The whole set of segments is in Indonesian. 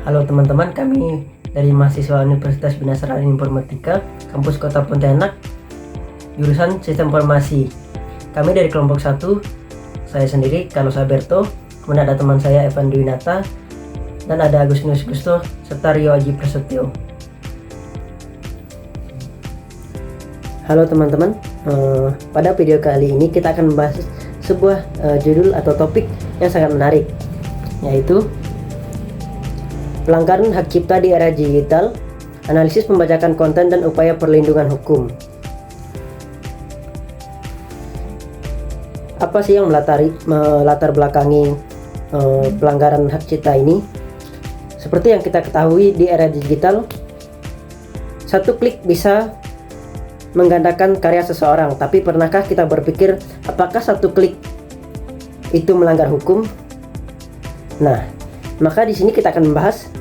Halo teman-teman, kami dari mahasiswa Universitas Bina Serani Informatika, Kampus Kota Pontianak, jurusan Sistem Informasi. Kami dari kelompok 1, saya sendiri, Carlos Alberto, kemudian ada teman saya, Evan Dwinata, dan ada Agustinus Gusto, serta Rio Aji Prasetyo. Halo teman-teman, pada video kali ini kita akan membahas sebuah judul atau topik yang sangat menarik, yaitu pelanggaran hak cipta di era digital, analisis pembajakan konten dan upaya perlindungan hukum. Apa sih yang melatar belakangi pelanggaran hak cipta ini? Seperti yang kita ketahui, di era digital, satu klik bisa menggandakan karya seseorang. Tapi pernahkah kita berpikir apakah satu klik itu melanggar hukum? Nah, maka di sini kita akan membahas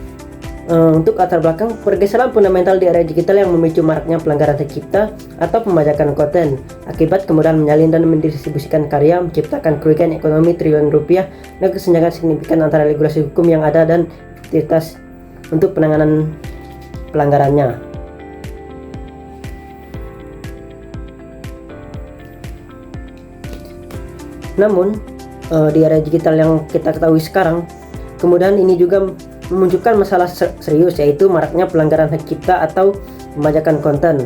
untuk latar belakang pergeseran fundamental di era digital yang memicu maraknya pelanggaran hak cipta atau pembajakan konten akibat kemudahan menyalin dan mendistribusikan karya, menciptakan kerugian ekonomi triliunan rupiah dan kesenjangan signifikan antara regulasi hukum yang ada dan efektivitas untuk penanganan pelanggarannya. Namun di era digital yang kita ketahui sekarang, kemudian ini juga memunculkan masalah serius, yaitu maraknya pelanggaran hak cipta atau pembajakan konten.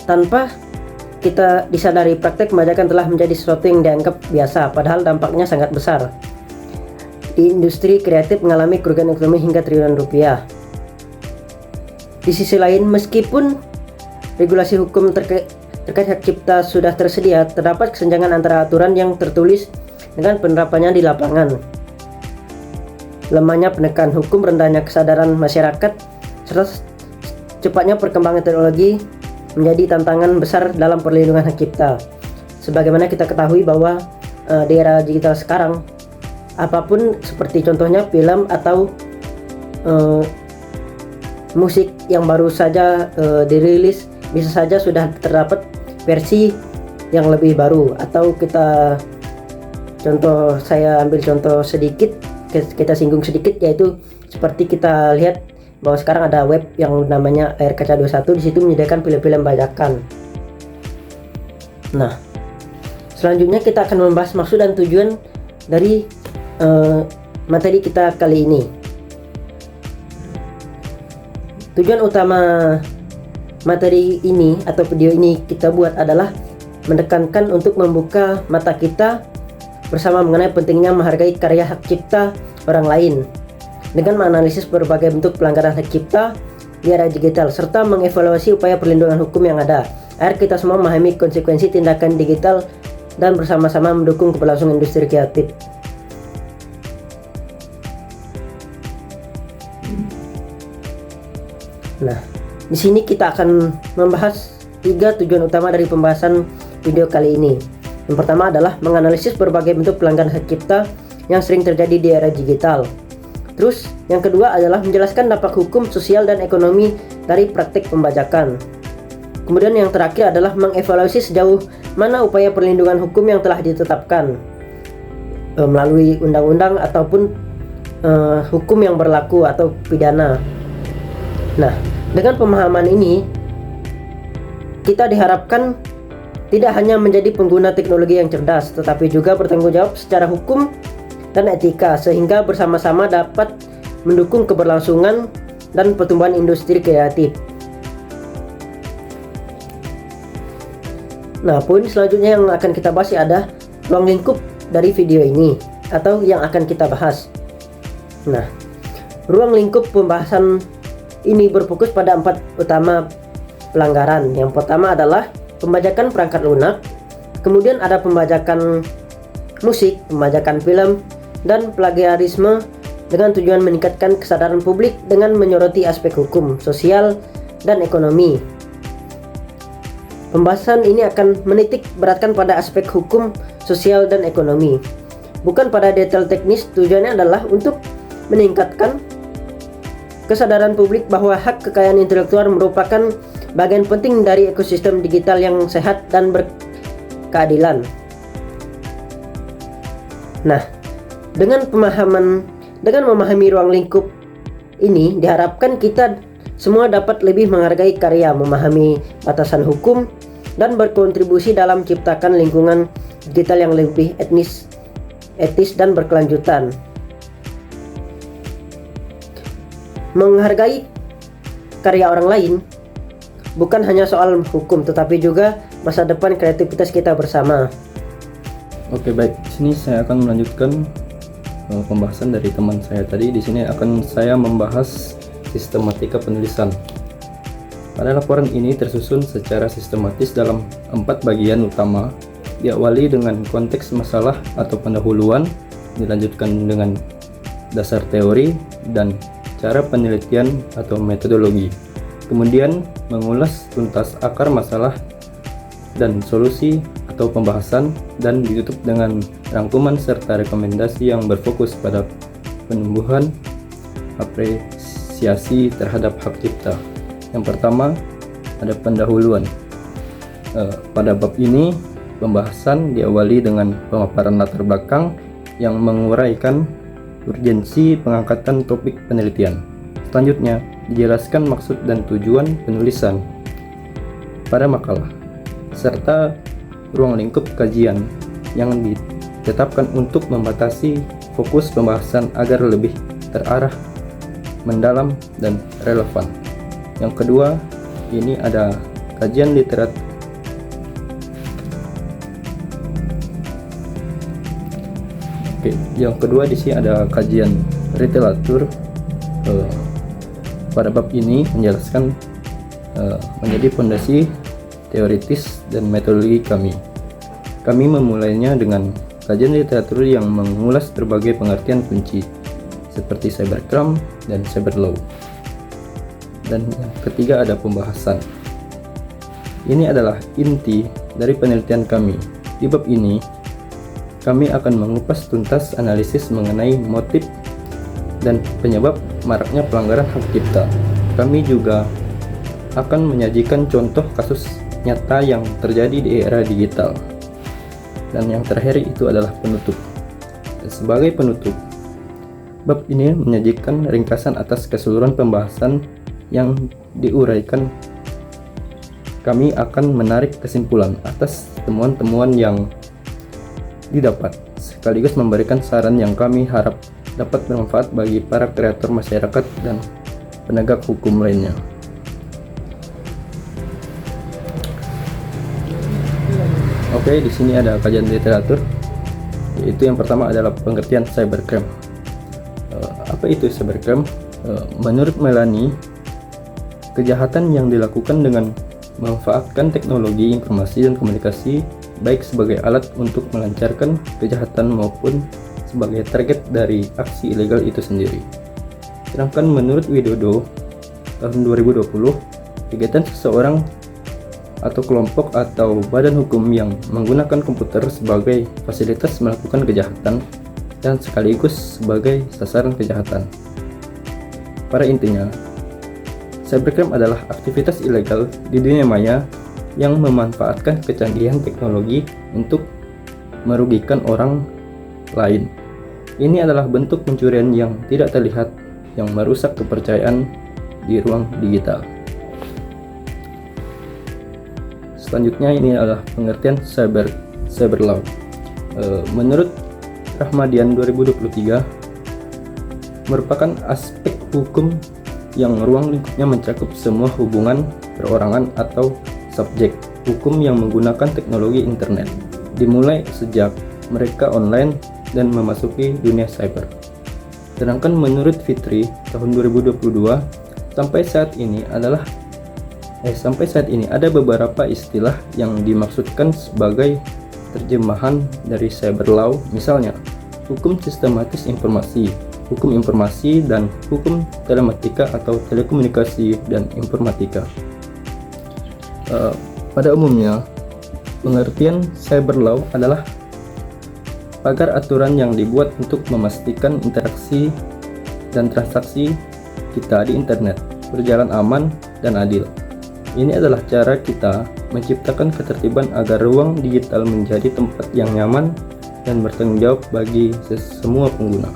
Tanpa kita disadari, praktek pembajakan telah menjadi sesuatu yang dianggap biasa, padahal dampaknya sangat besar. Di industri kreatif mengalami kerugian ekonomi hingga triliunan rupiah. Di sisi lain, meskipun regulasi hukum terkait hak cipta sudah tersedia, terdapat kesenjangan antara aturan yang tertulis dengan penerapannya di lapangan. Lemahnya penegakan hukum, rendahnya kesadaran masyarakat, serta cepatnya perkembangan teknologi menjadi tantangan besar dalam perlindungan hak cipta. Sebagaimana kita ketahui bahwa di era digital sekarang, apapun seperti contohnya film atau musik yang baru saja dirilis, bisa saja sudah terdapat versi yang lebih baru. Atau saya ambil contoh sedikit, kita singgung sedikit, yaitu seperti kita lihat bahwa sekarang ada web yang namanya Layar Kaca 21, di situ menyediakan film-film bajakan. Nah, selanjutnya kita akan membahas maksud dan tujuan dari materi kita kali ini. Tujuan utama materi ini atau video ini kita buat adalah menekankan untuk membuka mata kita bersama mengenai pentingnya menghargai karya hak cipta orang lain dengan menganalisis berbagai bentuk pelanggaran hak cipta di era digital serta mengevaluasi upaya perlindungan hukum yang ada agar kita semua memahami konsekuensi tindakan digital dan bersama-sama mendukung keberlangsungan industri kreatif. Nah, di sini kita akan membahas 3 tujuan utama dari pembahasan video kali ini. Yang pertama adalah menganalisis berbagai bentuk pelanggaran hak cipta yang sering terjadi di era digital. Terus, yang kedua adalah menjelaskan dampak hukum, sosial, dan ekonomi dari praktik pembajakan. Kemudian yang terakhir adalah mengevaluasi sejauh mana upaya perlindungan hukum yang telah ditetapkan melalui undang-undang ataupun hukum yang berlaku atau pidana. Nah, dengan pemahaman ini, kita diharapkan tidak hanya menjadi pengguna teknologi yang cerdas, tetapi juga bertanggung jawab secara hukum dan etika, sehingga bersama-sama dapat mendukung keberlangsungan dan pertumbuhan industri kreatif. Nah, poin selanjutnya yang akan kita bahas ada ruang lingkup dari video ini atau yang akan kita bahas. Nah, ruang lingkup pembahasan ini berfokus pada 4 utama pelanggaran. Yang pertama adalah pembajakan perangkat lunak, kemudian ada pembajakan musik, pembajakan film, dan plagiarisme dengan tujuan meningkatkan kesadaran publik dengan menyoroti aspek hukum, sosial, dan ekonomi. Pembahasan ini akan menitik beratkan pada aspek hukum, sosial, dan ekonomi, bukan pada detail teknis. Tujuannya adalah untuk meningkatkan kesadaran publik bahwa hak kekayaan intelektual merupakan bagian penting dari ekosistem digital yang sehat dan berkeadilan. Nah, dengan memahami ruang lingkup ini diharapkan kita semua dapat lebih menghargai karya, memahami batasan hukum, dan berkontribusi dalam menciptakan lingkungan digital yang lebih etis dan berkelanjutan. Menghargai karya orang lain bukan hanya soal hukum, tetapi juga masa depan kreativitas kita bersama. Oke, baik. Di sini saya akan melanjutkan pembahasan dari teman saya tadi. Di sini akan saya membahas sistematika penulisan. Pada laporan ini tersusun secara sistematis dalam 4 bagian utama, diawali dengan konteks masalah atau pendahuluan, dilanjutkan dengan dasar teori dan cara penelitian atau metodologi. Kemudian mengulas tuntas akar masalah dan solusi atau pembahasan, dan ditutup dengan rangkuman serta rekomendasi yang berfokus pada penumbuhan apresiasi terhadap hak cipta. Yang pertama ada pendahuluan. Pada bab ini pembahasan diawali dengan pemaparan latar belakang yang menguraikan urgensi pengangkatan topik penelitian. Selanjutnya dijelaskan maksud dan tujuan penulisan pada makalah, serta ruang lingkup kajian yang ditetapkan untuk membatasi fokus pembahasan agar lebih terarah, mendalam, dan relevan. Yang kedua, ini ada kajian literatur. Yang kedua di sini ada kajian literatur. Pada bab ini menjelaskan menjadi fondasi teoritis dan metodologi kami. Kami memulainya dengan kajian literatur yang mengulas berbagai pengertian kunci seperti cybercrime dan cyberlaw. Dan yang ketiga ada pembahasan. Ini adalah inti dari penelitian kami. Di bab ini, kami akan mengupas tuntas analisis mengenai motif dan penyebab maraknya pelanggaran hak cipta. Kami juga akan menyajikan contoh kasus nyata yang terjadi di era digital. Dan yang terakhir itu adalah penutup. Dan sebagai penutup, bab ini menyajikan ringkasan atas keseluruhan pembahasan yang diuraikan. Kami akan menarik kesimpulan atas temuan-temuan yang didapat, sekaligus memberikan saran yang kami harap dapat bermanfaat bagi para kreator masyarakat dan penegak hukum lainnya. Oke, di sini ada kajian literatur, yaitu yang pertama adalah pengertian cybercrime. Apa itu cybercrime? Menurut Melanie, kejahatan yang dilakukan dengan memanfaatkan teknologi informasi dan komunikasi, baik sebagai alat untuk melancarkan kejahatan maupun sebagai target dari aksi ilegal itu sendiri. Sedangkan menurut Widodo, tahun 2020, kegiatan seseorang atau kelompok atau badan hukum yang menggunakan komputer sebagai fasilitas melakukan kejahatan dan sekaligus sebagai sasaran kejahatan. Pada intinya, cybercrime adalah aktivitas ilegal di dunia maya yang memanfaatkan kecanggihan teknologi untuk merugikan orang lain. Ini adalah bentuk pencurian yang tidak terlihat yang merusak kepercayaan di ruang digital. Selanjutnya ini adalah pengertian cyberlaw. Menurut Rahmadian 2023, merupakan aspek hukum yang ruang lingkupnya mencakup semua hubungan perorangan atau subjek hukum yang menggunakan teknologi internet, dimulai sejak mereka online dan memasuki dunia cyber. Sedangkan menurut Fitri tahun 2022, sampai saat ini ada beberapa istilah yang dimaksudkan sebagai terjemahan dari cyberlaw, misalnya hukum sistematis informasi, hukum informasi, dan hukum telematika atau telekomunikasi dan informatika. Pada umumnya, pengertian cyberlaw adalah pagar aturan yang dibuat untuk memastikan interaksi dan transaksi kita di internet berjalan aman dan adil. Ini adalah cara kita menciptakan ketertiban agar ruang digital menjadi tempat yang nyaman dan bertanggung jawab bagi semua pengguna.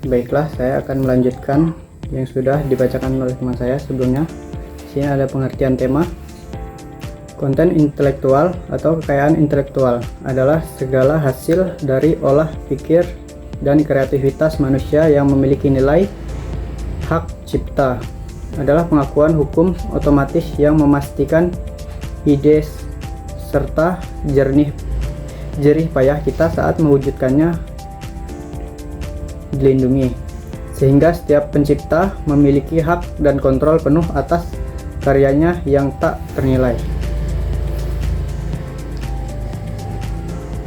Baiklah, saya akan melanjutkan yang sudah dibacakan oleh teman saya sebelumnya. Di sini ada pengertian tema. Konten intelektual atau kekayaan intelektual adalah segala hasil dari olah pikir dan kreativitas manusia yang memiliki nilai hak cipta. Adalah pengakuan hukum otomatis yang memastikan ide serta jerih payah kita saat mewujudkannya dilindungi, sehingga setiap pencipta memiliki hak dan kontrol penuh atas karyanya yang tak ternilai.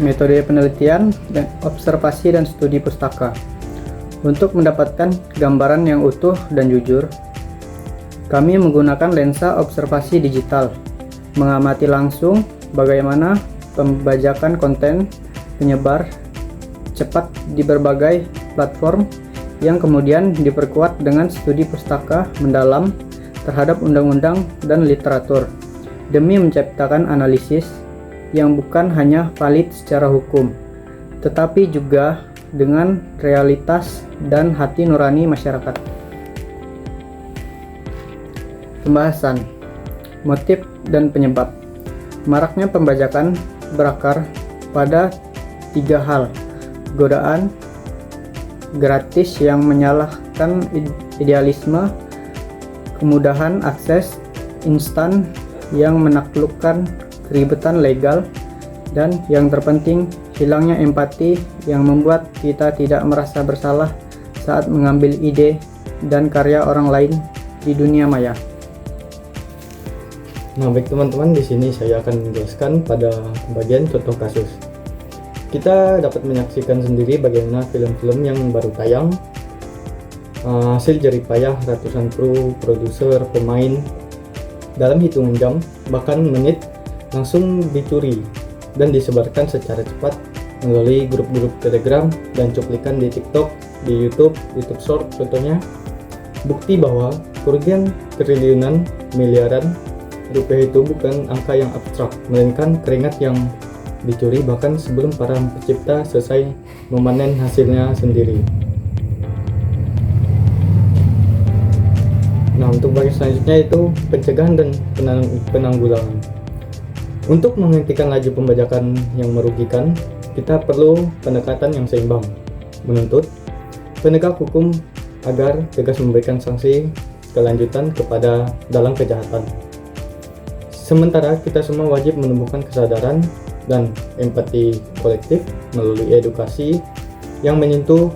Metode penelitian dan observasi dan studi pustaka. Untuk mendapatkan gambaran yang utuh dan jujur, kami menggunakan lensa observasi digital, mengamati langsung bagaimana pembajakan konten penyebar cepat di berbagai platform yang kemudian diperkuat dengan studi pustaka mendalam terhadap undang-undang dan literatur demi menciptakan analisis yang bukan hanya valid secara hukum, tetapi juga dengan realitas dan hati nurani masyarakat. Pembahasan motif dan penyebab. Maraknya pembajakan berakar pada 3 hal: godaan gratis yang menyalahkan idealisme, kemudahan akses instan yang menaklukkan keribetan legal, dan yang terpenting, hilangnya empati yang membuat kita tidak merasa bersalah saat mengambil ide dan karya orang lain di dunia maya. Nah, baik teman-teman, di sini saya akan menjelaskan pada bagian contoh kasus. Kita dapat menyaksikan sendiri bagaimana film-film yang baru tayang hasil jerih payah ratusan kru, produser, pemain dalam hitungan jam, bahkan menit, langsung dicuri dan disebarkan secara cepat melalui grup-grup Telegram dan cuplikan di TikTok, di YouTube Short contohnya. Bukti bahwa kerugian triliunan, miliaran rupiah itu bukan angka yang abstrak, melainkan keringat yang dicuri bahkan sebelum para pencipta selesai memanen hasilnya sendiri. Nah, untuk bagian selanjutnya itu pencegahan dan penanggulangan. Untuk menghentikan laju pembajakan yang merugikan, kita perlu pendekatan yang seimbang, menuntut penegak hukum agar tegas memberikan sanksi kelanjutan kepada dalang kejahatan. Sementara kita semua wajib menumbuhkan kesadaran dan empati kolektif melalui edukasi yang menyentuh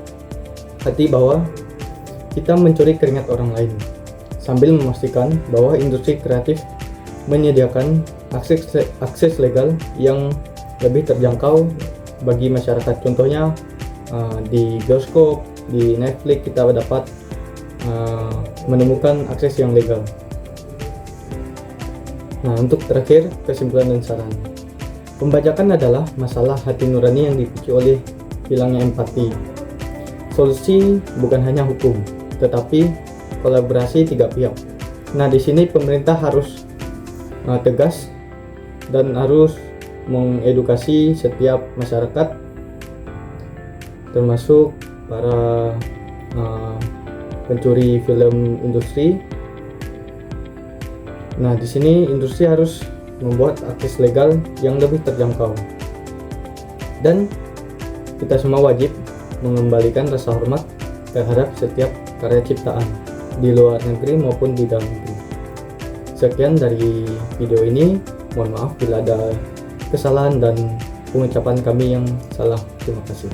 hati bahwa kita mencuri keringat orang lain, sambil memastikan bahwa industri kreatif menyediakan akses legal yang lebih terjangkau bagi masyarakat. Contohnya di bioskop, di Netflix kita dapat menemukan akses yang legal. Nah, untuk terakhir, kesimpulan dan saran. Pembajakan adalah masalah hati nurani yang dipicu oleh hilangnya empati. Solusi bukan hanya hukum, tetapi kolaborasi 3 pihak. Nah, di sini pemerintah harus tegas dan harus mengedukasi setiap masyarakat, termasuk para pencuri film industri. Nah, di sini industri harus membuat akses legal yang lebih terjangkau, dan kita semua wajib mengembalikan rasa hormat terhadap setiap karya ciptaan di luar negeri maupun di dalam negeri. Sekian dari video ini, mohon maaf bila ada kesalahan dan pengucapan kami yang salah. Terima kasih.